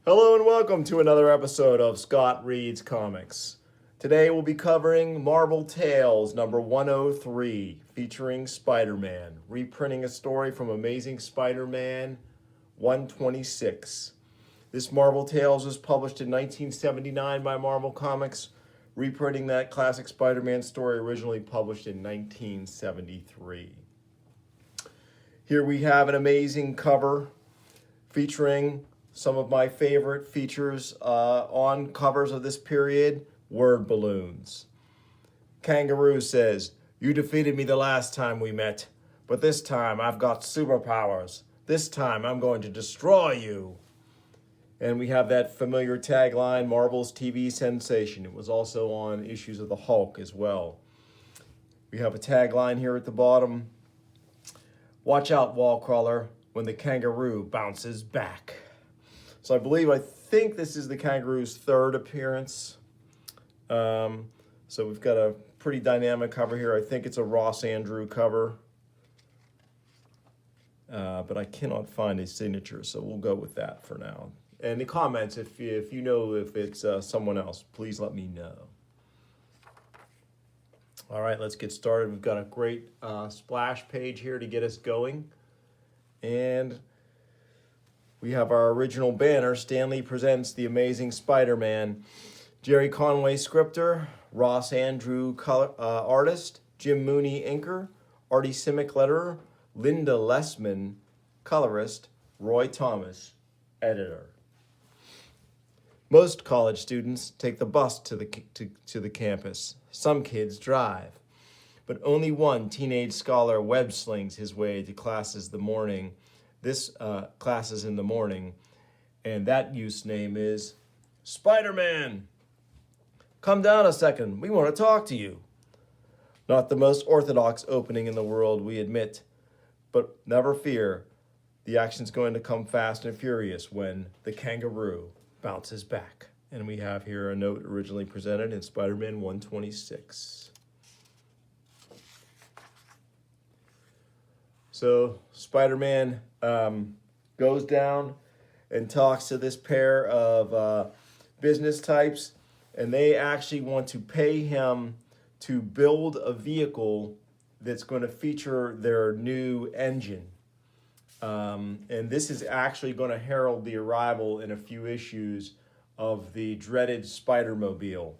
Hello and welcome to another episode of Scott Reads Comics. Today we'll be covering Marvel Tales number 103, featuring Spider-Man, reprinting a story from Amazing Spider-Man 126. This Marvel Tales was published in 1979 by Marvel Comics, reprinting that classic Spider-Man story originally published in 1973. Here we have an amazing cover featuring some of my favorite features on covers of this period, word balloons. Kangaroo says, "You defeated me the last time we met, but this time I've got superpowers. This time I'm going to destroy you." And we have that familiar tagline, Marvel's TV sensation. It was also on issues of the Hulk as well. We have a tagline here at the bottom. "Watch out, wall crawler, when the kangaroo bounces back." So I think this is the kangaroo's third appearance. So we've got a pretty dynamic cover here. I think it's a Ross Andru cover. But I cannot find his signature, so we'll go with that for now. And the comments, if you know if it's someone else, please let me know. All right, let's get started. We've got a great splash page here to get us going. And we have our original banner, Stan Lee Presents The Amazing Spider-Man. Jerry Conway scripter, Ross Andru artist, Jim Mooney inker, Artie Simek letterer, Linda Lessman colorist, Roy Thomas editor. Most college students take the bus to the campus. Some kids drive. But only one teenage scholar web slings his way to classes in the morning, and that use name is Spider-Man. "Come down a second, we want to talk to you." Not the most orthodox opening in the world, we admit, but never fear, the action's going to come fast and furious when the kangaroo bounces back. And we have here a note originally presented in Spider-Man 126. So Spider-Man goes down and talks to this pair of business types, and they actually want to pay him to build a vehicle that's going to feature their new engine. And this is actually going to herald the arrival in a few issues of the dreaded Spider-Mobile,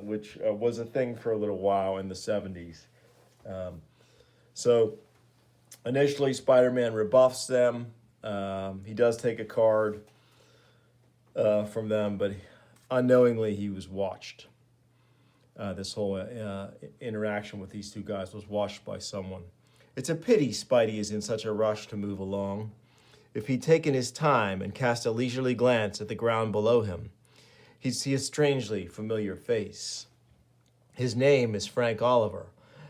which was a thing for a little while in the 70s. So initially, Spider-Man rebuffs them. He does take a card from them, but unknowingly he was watched. This whole interaction with these two guys was watched by someone. It's a pity Spidey is in such a rush to move along. If he'd taken his time and cast a leisurely glance at the ground below him, he'd see a strangely familiar face. His name is Frank Oliver,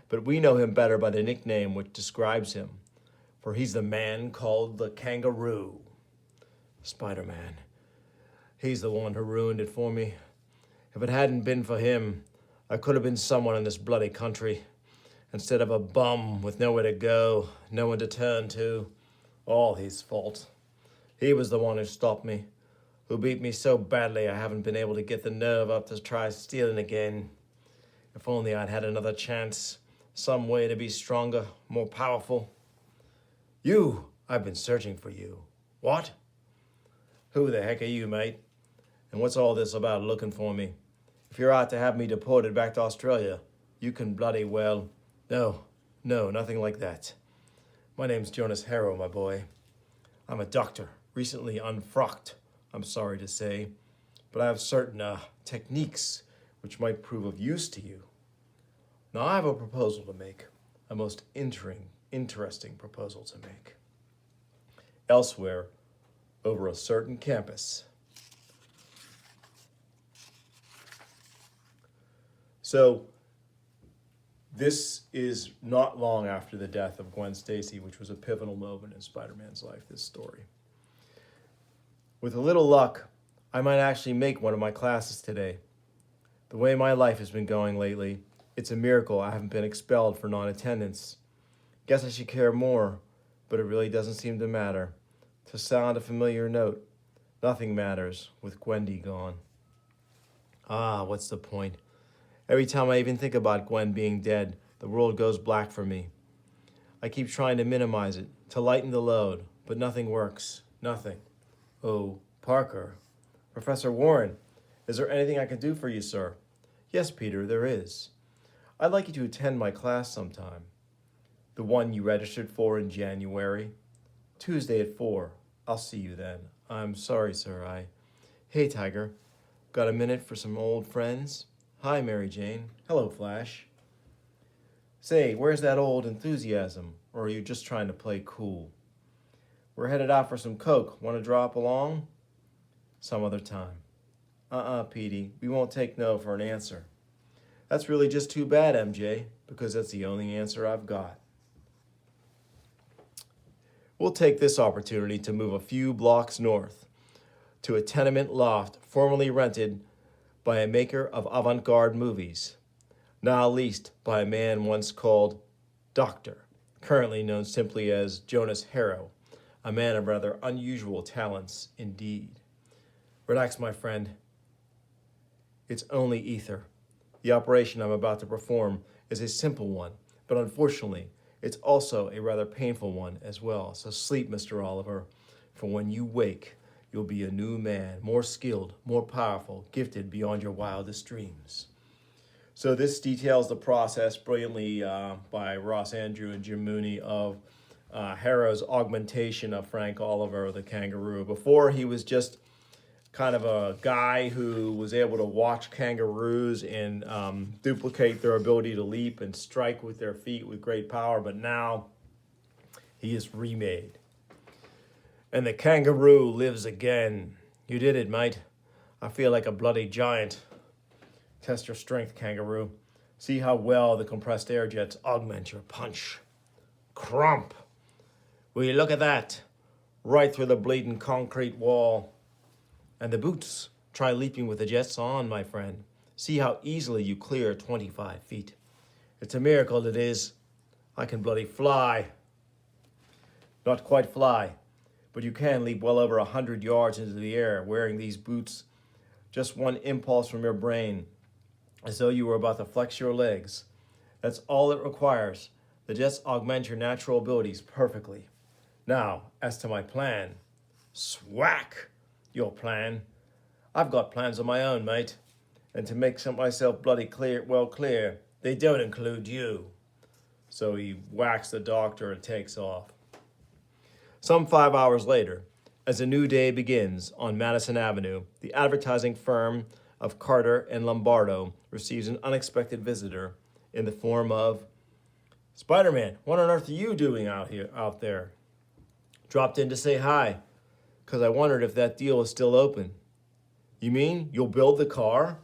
but we know him better by the nickname which describes him, for he's the man called the Kangaroo. Spider-Man. He's the one who ruined it for me. If it hadn't been for him, I could have been someone in this bloody country. Instead of a bum with nowhere to go, no one to turn to. All his fault. He was the one who stopped me, who beat me so badly I haven't been able to get the nerve up to try stealing again. If only I'd had another chance, some way to be stronger, more powerful. You! I've been searching for you. What? Who the heck are you, mate? And what's all this about looking for me? If you're out to have me deported back to Australia, you can bloody well... No, nothing like that. My name's Jonas Harrow, my boy. I'm a doctor, recently unfrocked, I'm sorry to say, but I have certain techniques which might prove of use to you. Now I have a proposal to make, a most interesting proposal to make. Elsewhere, over a certain campus. So, this is not long after the death of Gwen Stacy, which was a pivotal moment in Spider-Man's life, this story. With a little luck, I might actually make one of my classes today. The way my life has been going lately, it's a miracle I haven't been expelled for non-attendance. Guess I should care more, but it really doesn't seem to matter. To sound a familiar note, Nothing matters with Gwendy gone. Ah, what's the point? Every time I even think about Gwen being dead, the world goes black for me. I keep trying to minimize it, to lighten the load, but nothing works. Nothing. Oh, Parker. Professor Warren, is there anything I can do for you, sir? Yes, Peter, there is. I'd like you to attend my class sometime. The one you registered for in January. Tuesday at 4. I'll see you then. I'm sorry, sir, Hey, Tiger. Got a minute for some old friends? Hi, Mary Jane. Hello, Flash. Say, where's that old enthusiasm? Or are you just trying to play cool? We're headed out for some coke. Want to drop along? Some other time. Petey. We won't take no for an answer. That's really just too bad, MJ, because that's the only answer I've got. We'll take this opportunity to move a few blocks north to a tenement loft formerly rented by a maker of avant-garde movies, now leased by a man once called Doctor, currently known simply as Jonas Harrow, a man of rather unusual talents indeed. Relax, my friend. It's only ether. The operation I'm about to perform is a simple one, but unfortunately, it's also a rather painful one as well. So sleep, Mr. Oliver, for when you wake, you'll be a new man, more skilled, more powerful, gifted beyond your wildest dreams. So this details the process brilliantly by Ross Andru and Jim Mooney of Harrow's augmentation of Frank Oliver, the kangaroo. Before, he was just kind of a guy who was able to watch kangaroos and duplicate their ability to leap and strike with their feet with great power, but now he is remade. And the kangaroo lives again. You did it, mate. I feel like a bloody giant. Test your strength, kangaroo. See how well the compressed air jets augment your punch. Crump. Will you look at that? Right through the bleeding concrete wall. And the boots. Try leaping with the jets on, my friend. See how easily you clear 25 feet. It's a miracle, it is. I can bloody fly. Not quite fly, but you can leap well over 100 yards into the air wearing these boots. Just one impulse from your brain, as though you were about to flex your legs. That's all it requires. The jets augment your natural abilities perfectly. Now, as to my plan. Swack! Your plan. I've got plans of my own, mate. And to make myself bloody clear, they don't include you. So he whacks the doctor and takes off. Some 5 hours later, as a new day begins on Madison Avenue, the advertising firm of Carter and Lombardo receives an unexpected visitor in the form of Spider-Man. What on earth are you doing out there? Dropped in to say hi, because I wondered if that deal is still open. You mean you'll build the car?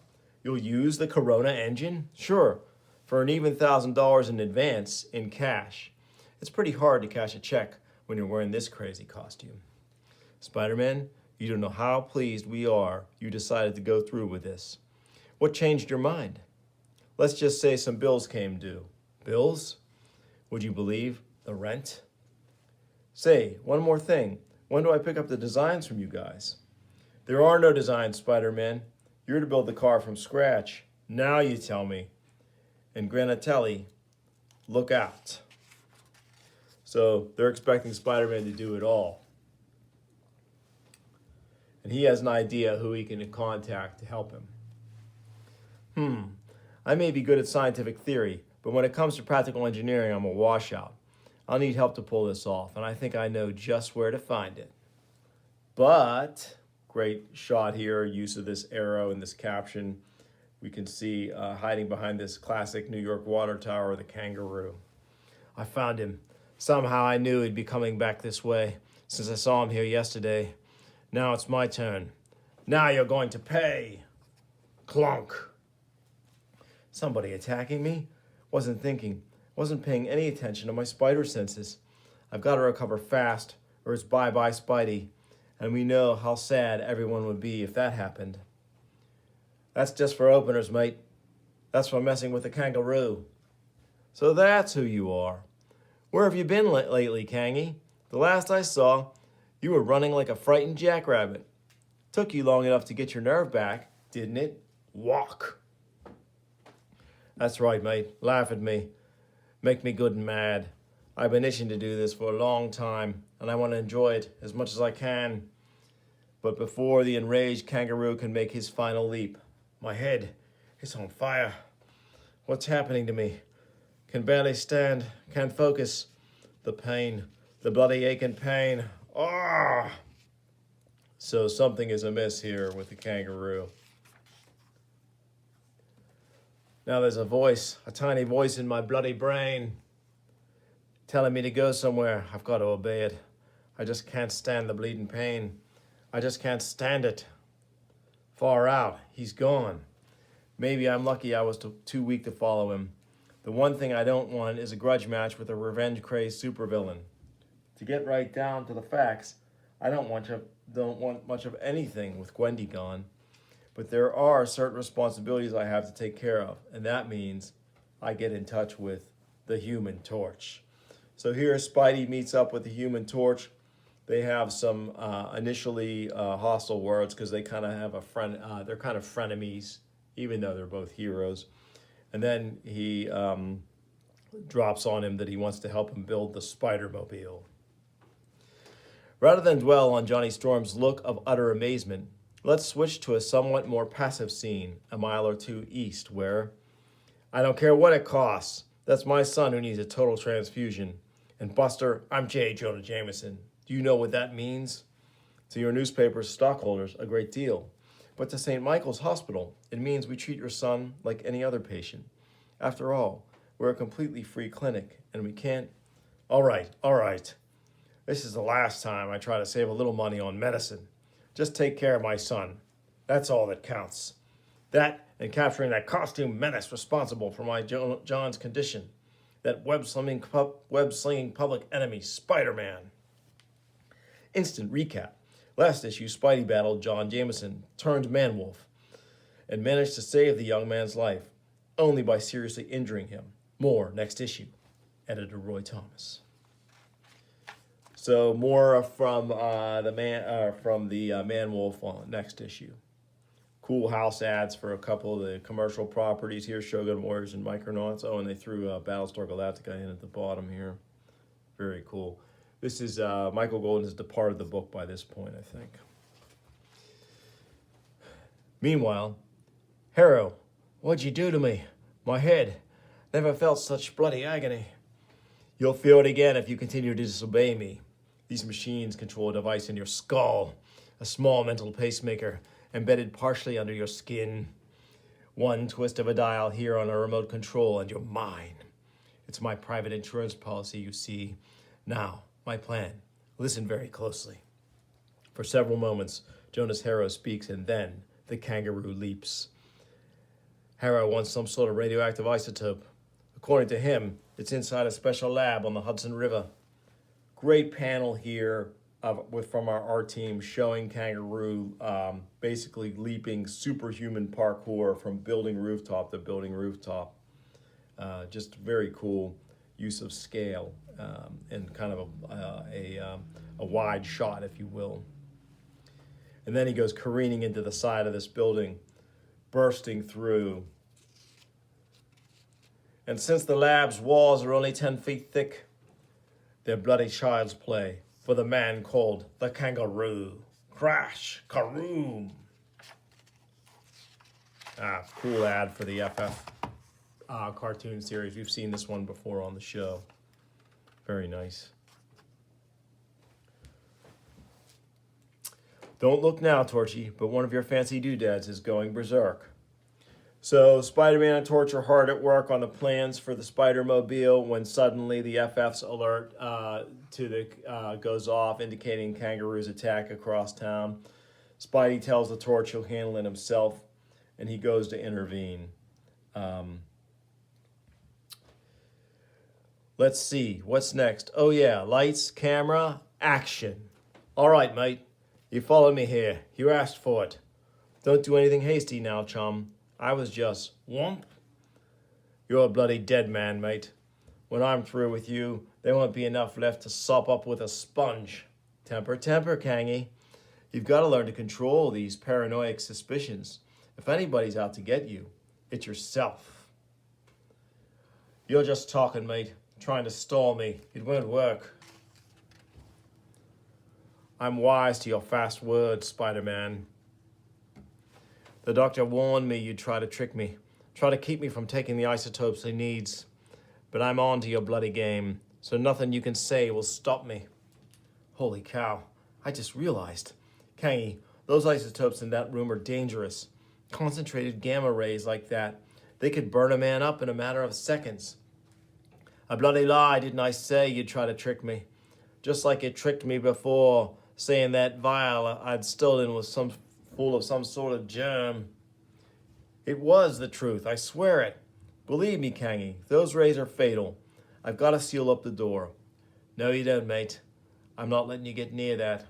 You'll use the Corona engine? Sure, for an even $1,000 in advance in cash. It's pretty hard to cash a check when you're wearing this crazy costume. Spider-Man, you don't know how pleased we are you decided to go through with this. What changed your mind? Let's just say some bills came due. Bills? Would you believe the rent? Say, one more thing. When do I pick up the designs from you guys? There are no designs, Spider-Man. You're to build the car from scratch. Now you tell me. And Granatelli, look out. So they're expecting Spider-Man to do it all. And he has an idea who he can contact to help him. I may be good at scientific theory, but when it comes to practical engineering, I'm a washout. I'll need help to pull this off, and I think I know just where to find it. But, great shot here, use of this arrow in this caption. We can see hiding behind this classic New York water tower, the kangaroo. I found him. Somehow I knew he'd be coming back this way, since I saw him here yesterday. Now it's my turn. Now you're going to pay. Clunk. Somebody attacking me? Wasn't thinking. Wasn't paying any attention to my spider senses. I've got to recover fast, or it's bye-bye Spidey. And we know how sad everyone would be if that happened. That's just for openers, mate. That's for messing with the kangaroo. So that's who you are. Where have you been lately, Kangy? The last I saw, you were running like a frightened jackrabbit. Took you long enough to get your nerve back, didn't it? Walk. That's right, mate. Laugh at me. Make me good and mad. I've been itching to do this for a long time, and I want to enjoy it as much as I can. But before the enraged kangaroo can make his final leap, my head is on fire. What's happening to me? Can barely stand, can't focus. The pain, the bloody aching pain. Ah! So something is amiss here with the kangaroo. Now there's a voice, a tiny voice in my bloody brain, telling me to go somewhere. I've got to obey it. I just can't stand the bleeding pain. I just can't stand it. Far out, he's gone. Maybe I'm lucky I was too weak to follow him. The one thing I don't want is a grudge match with a revenge-crazed supervillain. To get right down to the facts, I don't want much of anything with Gwendy gone. But there are certain responsibilities I have to take care of, and that means I get in touch with the Human Torch. So here Spidey meets up with the Human Torch. They have some initially hostile words because they kind of have a friend. They're kind of frenemies, even though they're both heroes. And then he drops on him that he wants to help him build the Spider-Mobile. Rather than dwell on Johnny Storm's look of utter amazement, let's switch to a somewhat more passive scene a mile or two east where, I don't care what it costs, that's my son who needs a total transfusion. And Buster, I'm J. Jonah Jameson. Do you know what that means? To your newspaper's stockholders, a great deal. But to St. Michael's Hospital, it means we treat your son like any other patient. After all, we're a completely free clinic, and we can't... All right. This is the last time I try to save a little money on medicine. Just take care of my son. That's all that counts. That and capturing that costume menace responsible for my John's condition. That web-slinging public enemy, Spider-Man. Instant recap. Last issue, Spidey battled John Jameson, turned Man-Wolf, and managed to save the young man's life, only by seriously injuring him. More next issue. Editor Roy Thomas. So more from the Man-Wolf on next issue. Cool house ads for a couple of the commercial properties here, Shogun Warriors and Micronauts. Oh, and they threw Battlestar Galactica in at the bottom here. Very cool. This is Michael Golden has departed the book by this point, I think. Meanwhile, Harrow, what'd you do to me? My head. Never felt such bloody agony. You'll feel it again if you continue to disobey me. These machines control a device in your skull, a small mental pacemaker embedded partially under your skin. One twist of a dial here on a remote control and you're mine. It's my private insurance policy, you see. Now, my plan. Listen very closely. For several moments, Jonas Harrow speaks and then the kangaroo leaps. Harrow wants some sort of radioactive isotope. According to him, it's inside a special lab on the Hudson River. Great panel here from our art team showing kangaroo basically leaping superhuman parkour from building rooftop to building rooftop. Just very cool use of scale and kind of a wide shot, if you will. And then he goes careening into the side of this building, bursting through. And since the lab's walls are only 10 feet thick, they're bloody child's play for the man called the Kangaroo. Crash! Karoom! Cool ad for the FF cartoon series. We've seen this one before on the show. Very nice. Don't look now, Torchy, but one of your fancy doodads is going berserk. So Spider-Man and Torch are hard at work on the plans for the Spider-Mobile when suddenly the FF's alert goes off, indicating Kangaroo's attack across town. Spidey tells the Torch he'll handle it himself, and he goes to intervene. Let's see, what's next? Oh yeah, lights, camera, action. All right, mate, you followed me here. You asked for it. Don't do anything hasty now, chum. I was just, whomp. You're a bloody dead man, mate. When I'm through with you, there won't be enough left to sop up with a sponge. Temper, Kangy. You've got to learn to control these paranoid suspicions. If anybody's out to get you, it's yourself. You're just talking, mate, trying to stall me. It won't work. I'm wise to your fast words, Spider-Man. The doctor warned me you'd try to trick me, try to keep me from taking the isotopes he needs. But I'm on to your bloody game, so nothing you can say will stop me. Holy cow, I just realized. Kangi, those isotopes in that room are dangerous. Concentrated gamma rays like that, they could burn a man up in a matter of seconds. A bloody lie, didn't I say you'd try to trick me? Just like it tricked me before, saying that vial I'd stolen was full of some sort of germ. It was the truth, I swear it. Believe me, Kangi, those rays are fatal. I've got to seal up the door. No, you don't, mate. I'm not letting you get near that.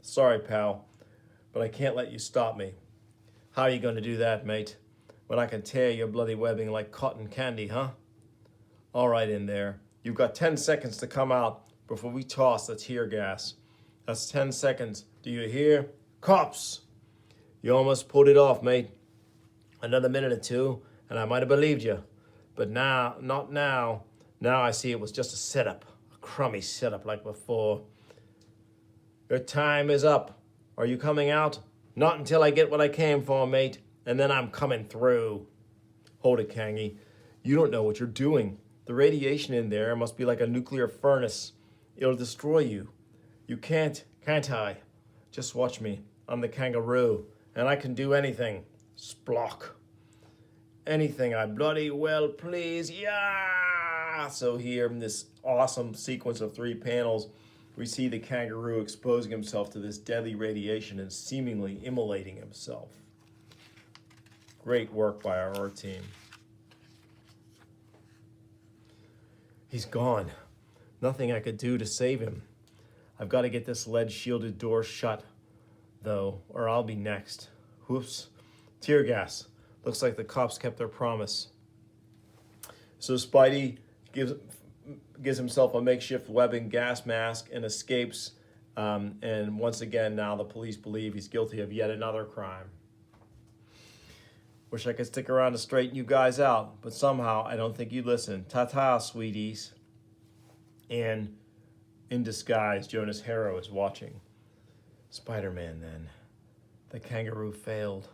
Sorry, pal, but I can't let you stop me. How are you going to do that, mate? When I can tear your bloody webbing like cotton candy, huh? All right, in there. You've got 10 seconds to come out before we toss the tear gas. That's 10 seconds. Do you hear? Cops! You almost pulled it off, mate. Another minute or two, and I might have believed you. But now, not now. Now I see it was just a setup. A crummy setup like before. Your time is up. Are you coming out? Not until I get what I came for, mate. And then I'm coming through. Hold it, Kangi. You don't know what you're doing. The radiation in there must be like a nuclear furnace. It'll destroy you. You can't I? Just watch me. I'm the kangaroo, and I can do anything. Splock. Anything I bloody well please. Yeah! So here in this awesome sequence of 3 panels, we see the kangaroo exposing himself to this deadly radiation and seemingly immolating himself. Great work by our art team. He's gone. Nothing I could do to save him. I've got to get this lead-shielded door shut, though, or I'll be next. Whoops. Tear gas. Looks like the cops kept their promise. So Spidey gives himself a makeshift webbing gas mask and escapes. And once again, now the police believe he's guilty of yet another crime. Wish I could stick around to straighten you guys out, but somehow I don't think you'd listen. Ta-ta, sweeties. And in disguise, Jonas Harrow is watching. Spider-Man, then. The kangaroo failed.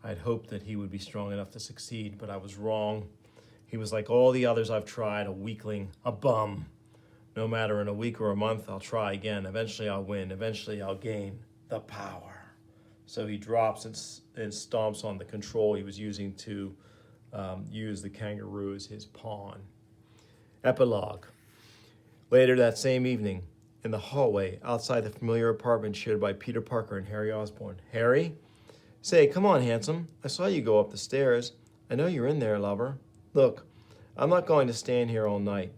I'd hoped that he would be strong enough to succeed, but I was wrong. He was like all the others I've tried, a weakling, a bum. No matter in a week or a month, I'll try again. Eventually I'll win. Eventually I'll gain the power. So he drops and stomps on the control he was using to use the kangaroo as his pawn. Epilogue. Later that same evening, in the hallway outside the familiar apartment shared by Peter Parker and Harry Osborn. Harry? Say, come on, handsome. I saw you go up the stairs. I know you're in there, lover. Look, I'm not going to stand here all night.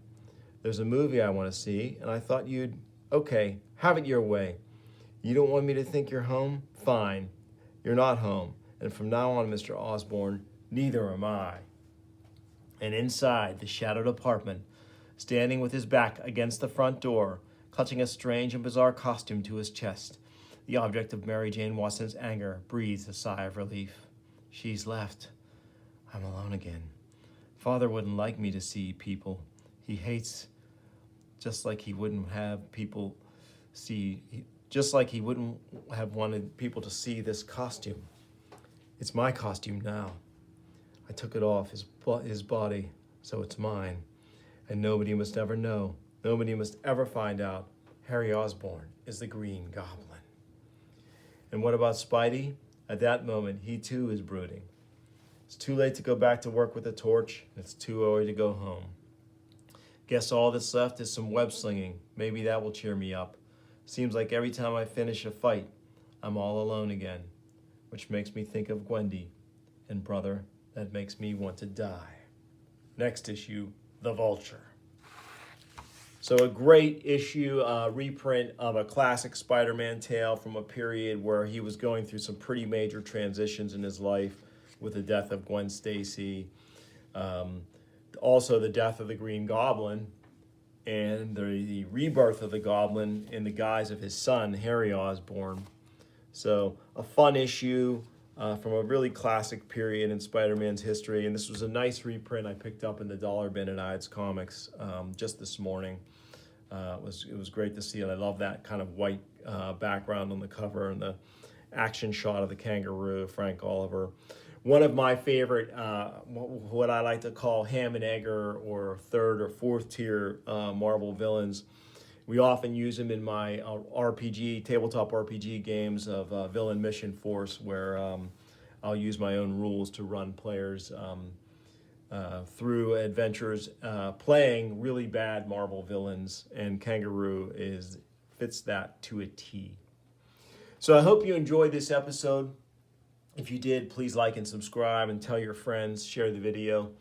There's a movie I want to see, and I thought you'd... Okay, have it your way. You don't want me to think you're home? Fine. You're not home. And from now on, Mr. Osborn, neither am I. And inside the shadowed apartment, standing with his back against the front door, clutching a strange and bizarre costume to his chest, the object of Mary Jane Watson's anger breathes a sigh of relief. She's left. I'm alone again. Father wouldn't like me to see people. He hates, just like he wouldn't have people see, just like he wouldn't have wanted people to see this costume. It's my costume now. I took it off his body, so it's mine. And nobody must ever know. Nobody must ever find out. Harry Osborn is the Green Goblin. And what about Spidey? At that moment, he too is brooding. It's too late to go back to work with a torch, and it's too early to go home. Guess all that's left is some web slinging. Maybe that will cheer me up. Seems like every time I finish a fight, I'm all alone again, which makes me think of Gwendy. And brother, that makes me want to die. Next issue, The Vulture. So a great issue, reprint of a classic Spider-Man tale from a period where he was going through some pretty major transitions in his life with the death of Gwen Stacy. Also the death of the Green Goblin, and the rebirth of the Goblin in the guise of his son, Harry Osborn. So a fun issue from a really classic period in Spider-Man's history. And this was a nice reprint I picked up in the dollar bin at Ides Comics just this morning. It was great to see it. I love that kind of white background on the cover and the action shot of the kangaroo, Frank Oliver. One of my favorite, what I like to call ham and egger or third or fourth tier Marvel villains. We often use them in my tabletop RPG games of Villain Mission Force, where I'll use my own rules to run players through adventures playing really bad Marvel villains, and Kangaroo fits that to a T. So I hope you enjoyed this episode. If you did, please like and subscribe and tell your friends, share the video,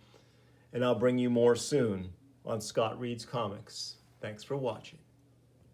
and I'll bring you more soon on Scott Reads Comics. Thanks for watching.